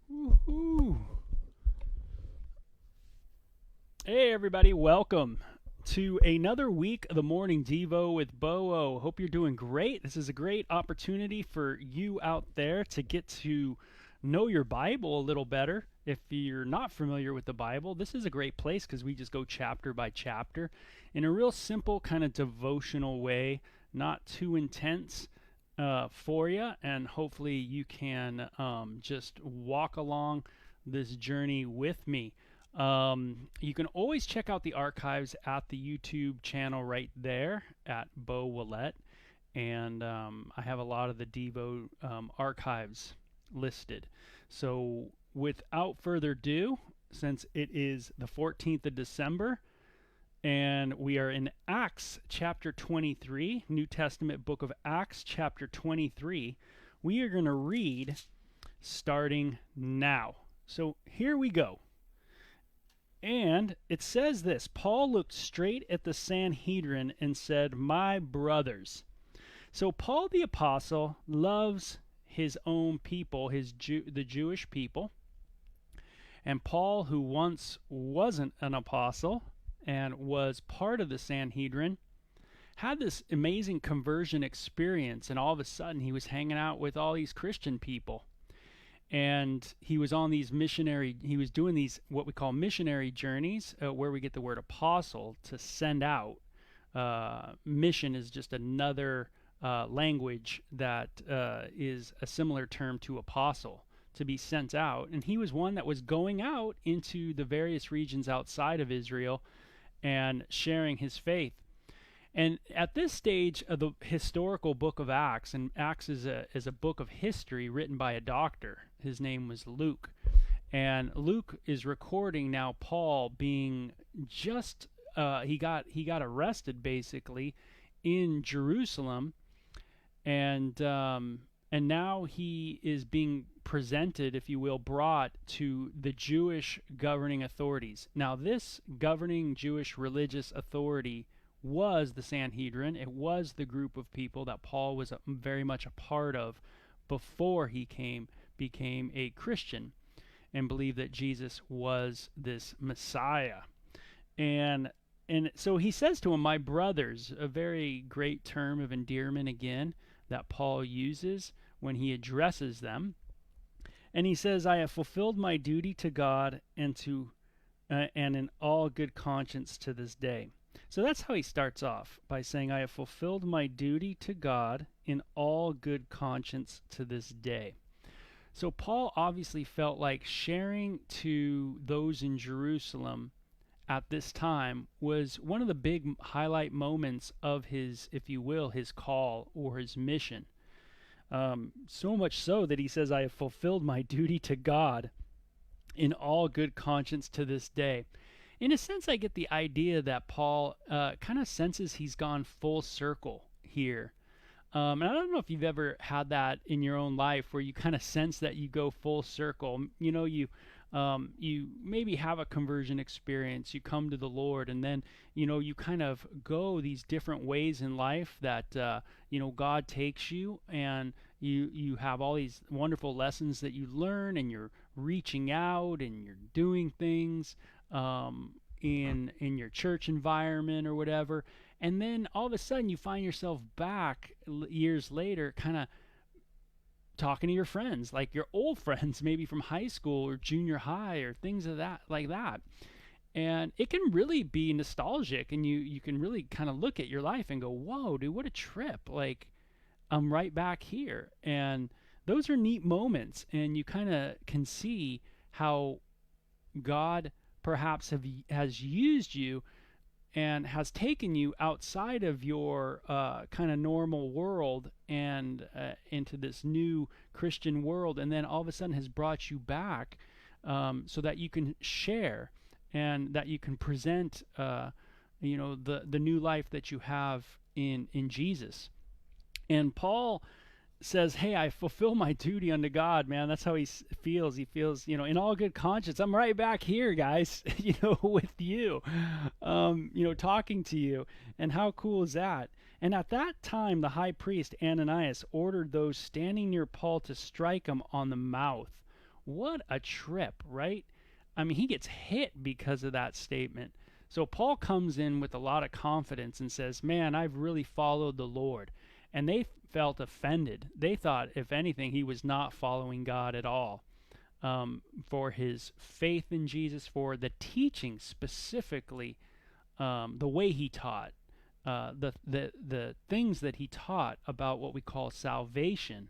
Woo-hoo. Hey everybody, welcome to another week of the Morning Devo with Bo. Hope you're doing great. This is a great opportunity for you out there to get to know your Bible a little better. If you're not familiar with the Bible, this is a great place because we just go chapter by chapter in a real simple kind of devotional way, not too intense for you, and hopefully you can just walk along this journey with me. You can always check out the archives at the YouTube channel right there at Bo Willett, and I have a lot of the Devo archives listed. So without further ado, since it is the 14th of December, and we are in Acts chapter 23, New Testament book of Acts chapter 23, we are going to read starting now. So here we go. And it says this: Paul looked straight at the Sanhedrin and said, "My brothers." So Paul the apostle loves his own people, the Jewish people. And Paul, who once wasn't an apostle and was part of the Sanhedrin, had this amazing conversion experience, and all of a sudden he was hanging out with all these Christian people. And he was on these he was doing these what we call missionary journeys, where we get the word apostle, to send out. Mission is just another language that is a similar term to apostle, to be sent out. And he was one that was going out into the various regions outside of Israel and sharing his faith. And at this stage of the historical book of Acts, and Acts is a book of history written by a doctor. His name was Luke. And Luke is recording now Paul being just, he got arrested basically in Jerusalem. And now he is being presented, if you will, brought to the Jewish governing authorities. Now this governing Jewish religious authority was the Sanhedrin. It was the group of people that Paul was very much a part of before he became a Christian and believed that Jesus was this Messiah. And so he says to them, "My brothers," a very great term of endearment again that Paul uses when he addresses them. And he says, "I have fulfilled my duty to God and in all good conscience to this day." So that's how he starts off, by saying, "I have fulfilled my duty to God in all good conscience to this day." So Paul obviously felt like sharing to those in Jerusalem at this time was one of the big highlight moments of his, if you will, his call or his mission. So much so that he says, "I have fulfilled my duty to God in all good conscience to this day." In a sense, I get the idea that Paul kind of senses he's gone full circle here. And I don't know if you've ever had that in your own life where you kind of sense that you go full circle. You know, you maybe have a conversion experience, you come to the Lord, and then, you kind of go these different ways in life that, God takes you, and you have all these wonderful lessons that you learn, and you're reaching out and you're doing things in your church environment or whatever, and then all of a sudden you find yourself back years later kind of talking to your friends, like your old friends, maybe from high school or junior high or things of that like that. And it can really be nostalgic, and you can really kind of look at your life and go, "Whoa, dude, what a trip. Like, I'm right back here." And those are neat moments, and you kind of can see how God perhaps has used you and has taken you outside of your kind of normal world and into this new Christian world, and then all of a sudden has brought you back so that you can share and that you can present the new life that you have in Jesus. And Paul says, "Hey, I fulfill my duty unto God," man. That's how he feels. He feels, in all good conscience. I'm right back here, guys, with you, talking to you. And how cool is that? And at that time, the high priest Ananias ordered those standing near Paul to strike him on the mouth. What a trip, right? I mean, he gets hit because of that statement. So Paul comes in with a lot of confidence and says, man, I've really followed the Lord. And they felt offended. They thought, if anything, he was not following God at all. For his faith in Jesus, for the teaching specifically, the way he taught, the things that he taught about what we call salvation.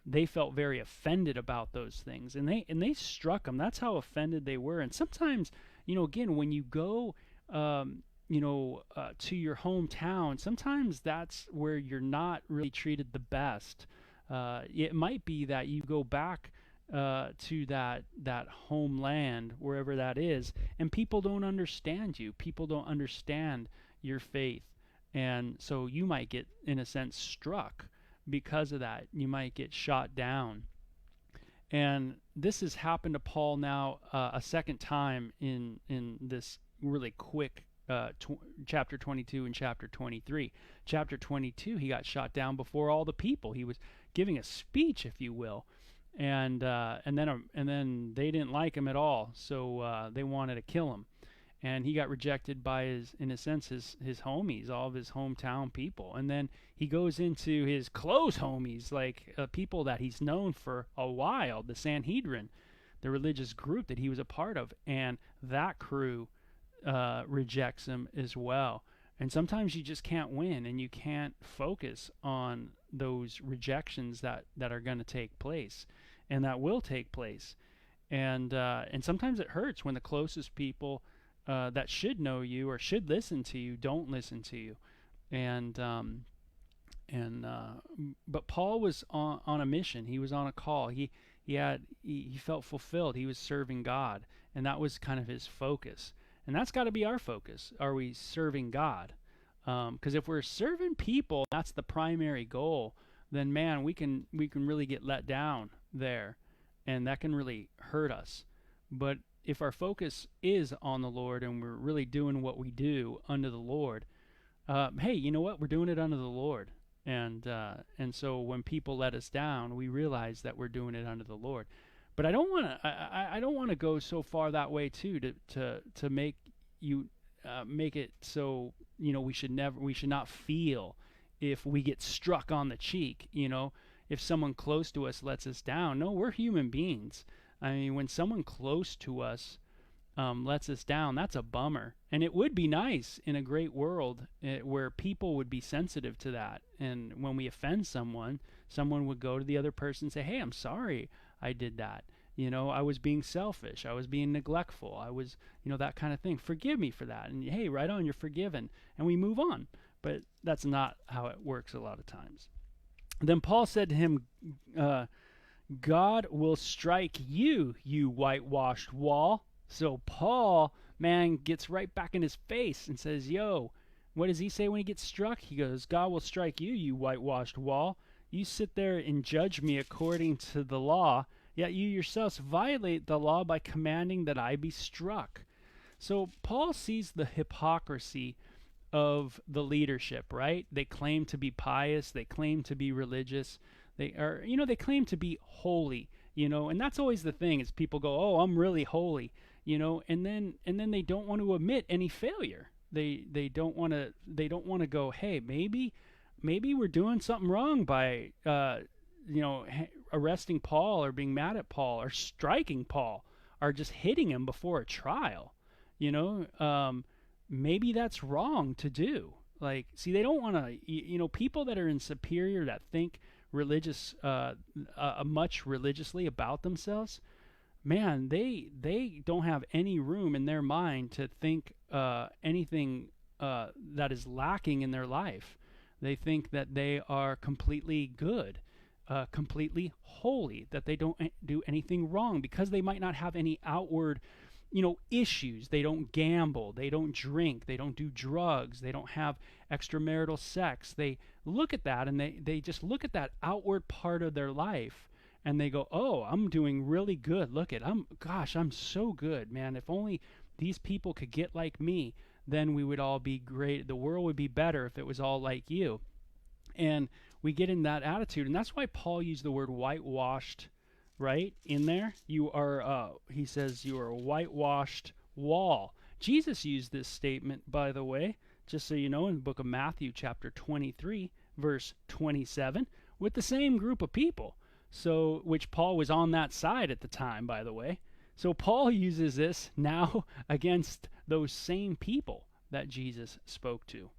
They felt very offended about those things, and they struck him. That's how offended they were. And sometimes, again, when you go, to your hometown, sometimes that's where you're not really treated the best. It might be that you go back to that homeland, wherever that is, and people don't understand you. People don't understand your faith, and so you might get, in a sense, struck because of that. You might get shot down. And this has happened to Paul now a second time in this really quick chapter 22 and chapter 23. Chapter 22, he got shot down before all the people. He was giving a speech, if you will, and then they didn't like him at all, so they wanted to kill him. And he got rejected by his homies, all of his hometown people. And then he goes into his close homies, like people that he's known for a while, the Sanhedrin, the religious group that he was a part of. And that crew rejects him as well. And sometimes you just can't win, and you can't focus on those rejections that are going to take place, and that will take place. And sometimes it hurts when the closest people that should know you or should listen to you don't listen to you. But Paul was on a mission. He was on a call. He felt fulfilled. He was serving God, and that was kind of his focus. And that's got to be our focus. Are we serving God? Because if we're serving people, that's the primary goal, then man, we can really get let down there, and that can really hurt us. But if our focus is on the Lord and we're really doing what we do unto the Lord, hey, you know what? We're doing it unto the Lord. And so when people let us down, we realize that we're doing it unto the Lord. But I don't want to go so far that way too, to make you make it so we should not feel if we get struck on the cheek. If someone close to us lets us down. No, we're human beings. I mean, when someone close to us lets us down, that's a bummer. And it would be nice in a great world where people would be sensitive to that. And when we offend someone would go to the other person and say, hey, I'm sorry I did that. I was being selfish. I was being neglectful. I was, that kind of thing. Forgive me for that. And hey, right on, you're forgiven. And we move on. But that's not how it works a lot of times. Then Paul said to him, God will strike you, you whitewashed wall. So Paul, man, gets right back in his face and says, yo, what does he say when he gets struck? He goes, God will strike you, you whitewashed wall. You sit there and judge me according to the law, yet you yourselves violate the law by commanding that I be struck. So Paul sees the hypocrisy of the leadership, right? They claim to be pious. They claim to be religious. They claim to be holy, and that's always the thing is people go, oh, I'm really holy, and then they don't want to admit any failure. They don't want to go, hey, maybe we're doing something wrong by, arresting Paul or being mad at Paul or striking Paul or just hitting him before a trial, maybe that's wrong to do. Like, see, they don't want to, people that are in superior, that think much religiously about themselves, man, they don't have any room in their mind to think anything that is lacking in their life. They think that they are completely good, completely holy, that they don't do anything wrong because they might not have any outward issues. They don't gamble, they don't drink, they don't do drugs, they don't have extramarital sex. They look at that and they just look at that outward part of their life and they go, oh, I'm doing really good. I'm so good, man. If only these people could get like me, then we would all be great. The world would be better if it was all like you. And we get in that attitude. And that's why Paul used the word whitewashed, right? In there. You are, he says, you are a whitewashed wall. Jesus used this statement, by the way, just so you know, in the book of Matthew, chapter 23, verse 27, with the same group of people. So, which Paul was on that side at the time, by the way. So Paul uses this now against those same people that Jesus spoke to.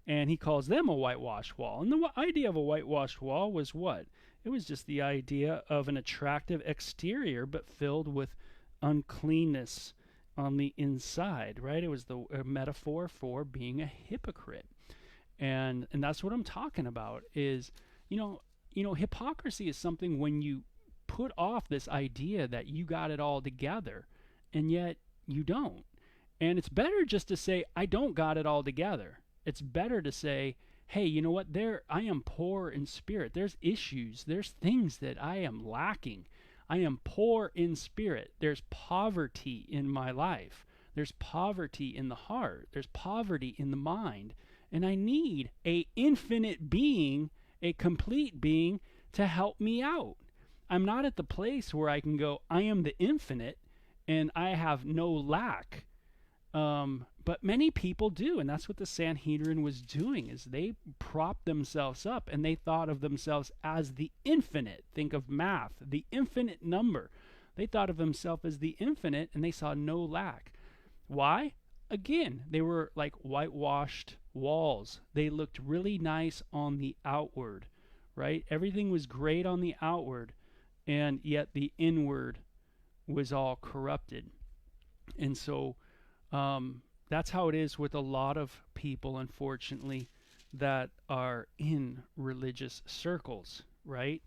And he calls them a whitewashed wall. And the idea of a whitewashed wall was what? It was just the idea of an attractive exterior, but filled with uncleanness on the inside, right? It was a metaphor for being a hypocrite. And that's what I'm talking about is, hypocrisy is something when you put off this idea that you got it all together, and yet you don't. And it's better just to say, I don't got it all together. It's better to say, hey, you know what? I am poor in spirit. There's issues. There's things that I am lacking. I am poor in spirit. There's poverty in my life. There's poverty in the heart. There's poverty in the mind. And I need an infinite being, a complete being, to help me out. I'm not at the place where I can go, I am the infinite and I have no lack. But many people do, and that's what the Sanhedrin was doing, is they propped themselves up and they thought of themselves as the infinite. Think of math, the infinite number. They thought of themselves as the infinite and they saw no lack. Why? Again, they were like whitewashed walls. They looked really nice on the outward, right? Everything was great on the outward, and yet the inward was all corrupted. And so, that's how it is with a lot of people, unfortunately, that are in religious circles, right?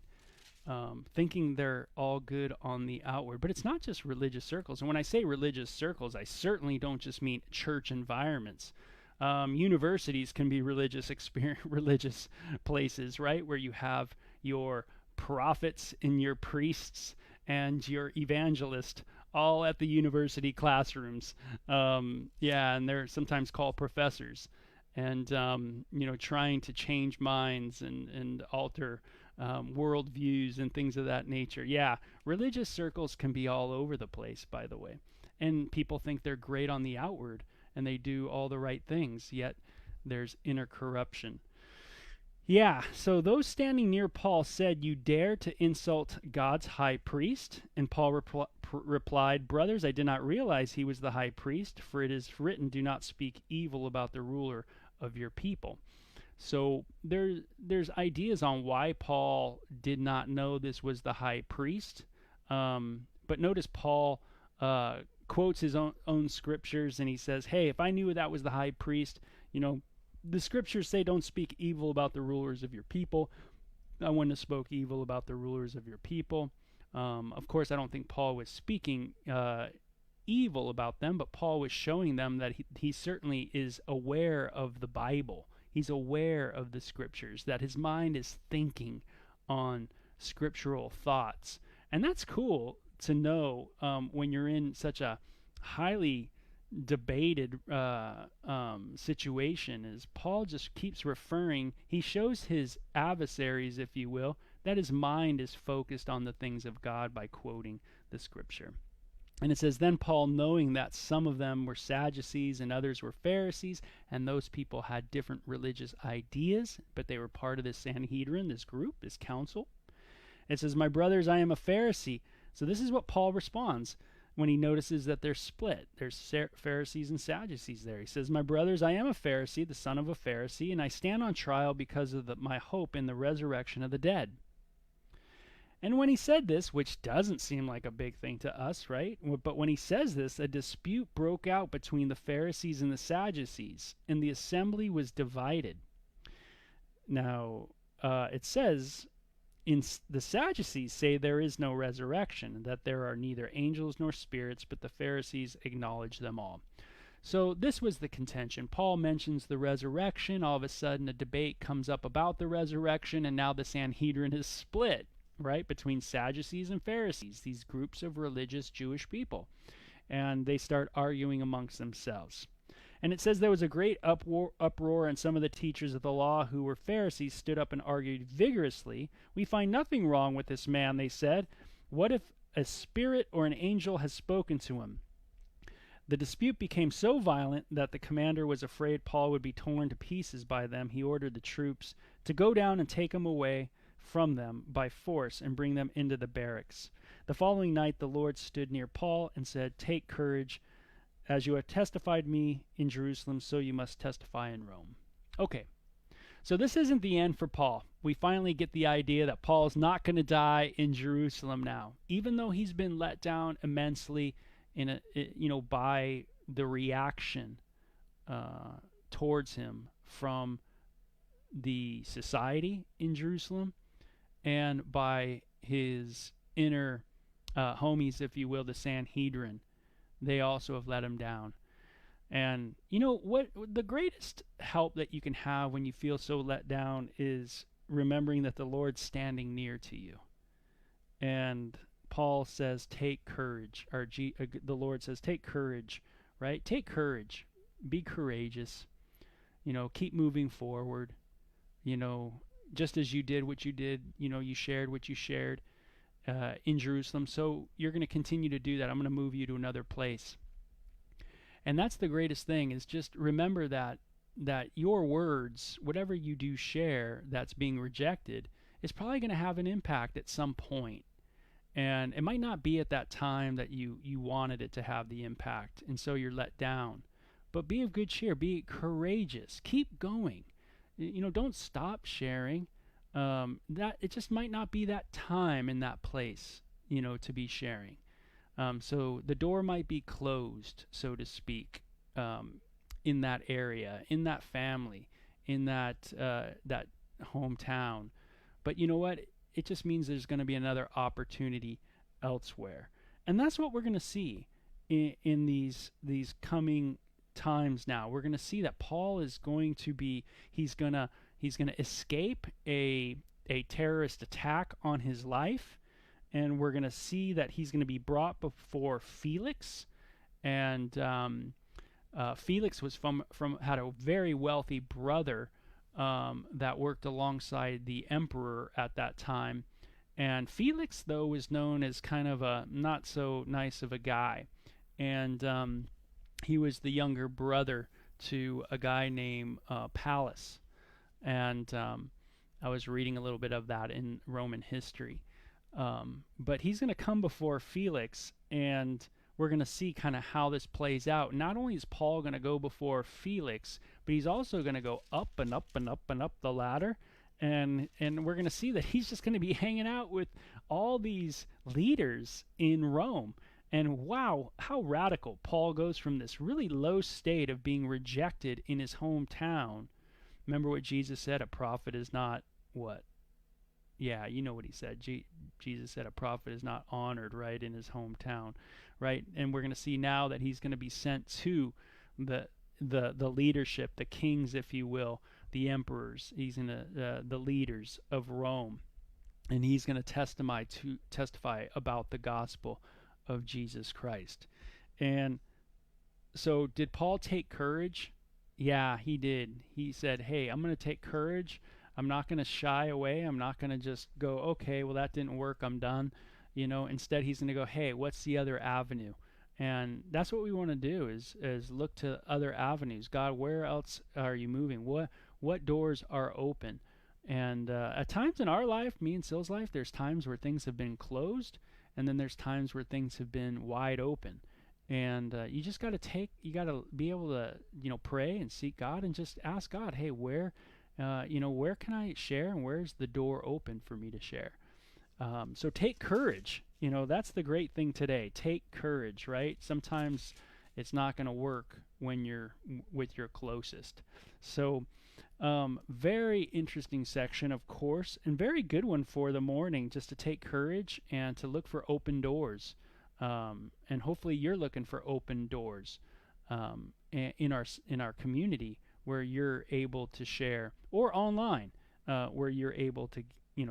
Thinking they're all good on the outward. But it's not just religious circles. And when I say religious circles, I certainly don't just mean church environments. Universities can be religious places, right? Where you have your prophets and your priests and your evangelist all at the university classrooms. And they're sometimes called professors. And, trying to change minds and alter worldviews and things of that nature. Yeah, religious circles can be all over the place, by the way. And people think they're great on the outward and they do all the right things, yet there's inner corruption. Yeah, so those standing near Paul said, "You dare to insult God's high priest?" And Paul replied, "Brothers, I did not realize he was the high priest, for it is written, 'Do not speak evil about the ruler of your people.'" So there's ideas on why Paul did not know this was the high priest. But notice Paul quotes his own scriptures, and he says, hey, if I knew that was the high priest, the scriptures say don't speak evil about the rulers of your people. I wouldn't have spoke evil about the rulers of your people. Of course, I don't think Paul was speaking evil about them, but Paul was showing them that he certainly is aware of the Bible. He's aware of the scriptures, that his mind is thinking on scriptural thoughts. And that's cool to know when you're in such a highly debated situation, as Paul just keeps referring, he shows his adversaries, if you will, that his mind is focused on the things of God by quoting the scripture. And it says, then Paul, knowing that some of them were Sadducees and others were Pharisees, and those people had different religious ideas, but they were part of this Sanhedrin, this group, this council. It says, my brothers, I am a Pharisee. So this is what Paul responds when he notices that they're split. There's Pharisees and Sadducees there. He says, my brothers, I am a Pharisee, the son of a Pharisee, and I stand on trial because of my hope in the resurrection of the dead. And when he said this, which doesn't seem like a big thing to us, right? But when he says this, a dispute broke out between the Pharisees and the Sadducees, and the assembly was divided. Now, it says, the Sadducees say there is no resurrection, that there are neither angels nor spirits, but the Pharisees acknowledge them all. So this was the contention. Paul mentions the resurrection. All of a sudden, a debate comes up about the resurrection, and now the Sanhedrin is split, right, between Sadducees and Pharisees, these groups of religious Jewish people. And they start arguing amongst themselves. And it says there was a great uproar, and some of the teachers of the law who were Pharisees stood up and argued vigorously. We find nothing wrong with this man, they said. What if a spirit or an angel has spoken to him? The dispute became so violent that the commander was afraid Paul would be torn to pieces by them. He ordered the troops to go down and take him away from them by force and bring them into the barracks. The following night the Lord stood near Paul and said, "Take courage. As you have testified me in Jerusalem, so you must testify in Rome." Okay, so this isn't the end for Paul. We finally get the idea that Paul's not going to die in Jerusalem now, even though he's been let down immensely by the reaction towards him from the society in Jerusalem and by his inner homies, if you will, the Sanhedrin. They also have let him down. And you know what? The greatest help that you can have when you feel so let down is remembering that the Lord's standing near to you. And Paul says, take courage. The Lord says, take courage, right? Take courage. Be courageous. Keep moving forward. Just as you did what you did, you shared what you shared in Jerusalem. So you're going to continue to do that. I'm going to move you to another place. And that's the greatest thing, is just remember that your words, whatever you do share that's being rejected, is probably going to have an impact at some point. And it might not be at that time that you wanted it to have the impact, and so you're let down. But be of good cheer. Be courageous. Keep going. Don't stop sharing. That it just might not be that time in that place, to be sharing. So the door might be closed, so to speak, in that area, in that family, in that hometown. But you know what? It just means there's going to be another opportunity elsewhere. And that's what we're going to see in these coming times now. We're going to see that Paul is going to be, he's going to escape a terrorist attack on his life, and we're going to see that he's going to be brought before Felix. And Felix was had a very wealthy brother that worked alongside the emperor at that time. And Felix, though, was known as kind of a not so nice of a guy. And he was the younger brother to a guy named Pallas. And I was reading a little bit of that in Roman history. But he's going to come before Felix, and we're going to see kind of how this plays out. Not only is Paul going to go before Felix, but he's also going to go up and up and up and up the ladder. And we're going to see that he's just going to be hanging out with all these leaders in Rome. And wow, how radical. Paul goes from this really low state of being rejected in his hometown. Remember what Jesus said, a prophet is not what? Yeah, you know what he said. Jesus said a prophet is not honored, right, in his hometown, right? And we're going to see now that he's going to be sent to the leadership, the kings, if you will, the emperors. He's in the leaders of Rome, and he's going to testify about the gospel of Jesus Christ. And so, did Paul take courage? Yeah, he did. He said, "Hey, I'm going to take courage. I'm not going to shy away. I'm not going to just go, okay, well, that didn't work. I'm done." Instead, he's going to go, "Hey, what's the other avenue?" And that's what we want to do is look to other avenues. God, where else are you moving? What doors are open? And at times in our life, me and Syl's life, there's times where things have been closed, and then there's times where things have been wide open. And you just got to be able to, pray and seek God and just ask God, hey, where can I share, and where's the door open for me to share? So take courage. That's the great thing today. Take courage, right? Sometimes it's not going to work when you're with your closest. So very interesting section, of course, and very good one for the morning, just to take courage and to look for open doors. And hopefully you're looking for open doors in our community where you're able to share, or online where you're able to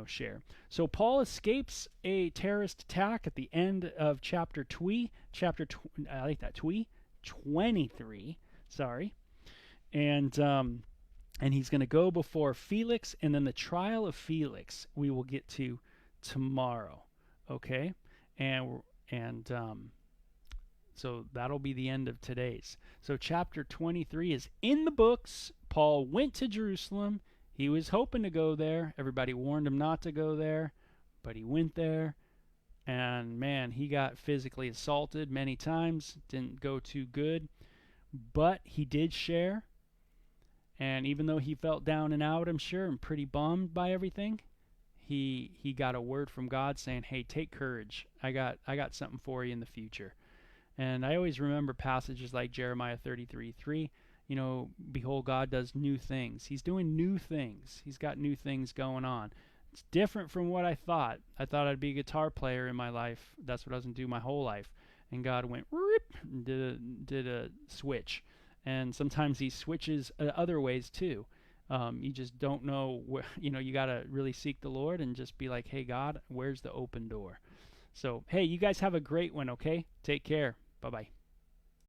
share. So Paul escapes a terrorist attack at the end of chapter 23. Sorry. And he's going to go before Felix, and then the trial of Felix we will get to tomorrow. Okay, and so that'll be the end of today's. So chapter 23 is in the books. Paul went to Jerusalem. He was hoping to go there. Everybody warned him not to go there, but he went there. And man, he got physically assaulted many times. Didn't go too good. But he did share. And even though he felt down and out, I'm sure, and pretty bummed by everything, he got a word from God saying, "Hey, take courage. I got something for you in the future." And I always remember passages like Jeremiah 33:3. You know, behold, God does new things. He's doing new things. He's got new things going on. It's different from what I thought. I thought I'd be a guitar player in my life. That's what I was going to do my whole life. And God went, rip, and did a switch. And sometimes he switches other ways too. You just don't know where, you got to really seek the Lord and just be like, hey, God, where's the open door? So, hey, you guys have a great one, okay? Take care. Bye-bye.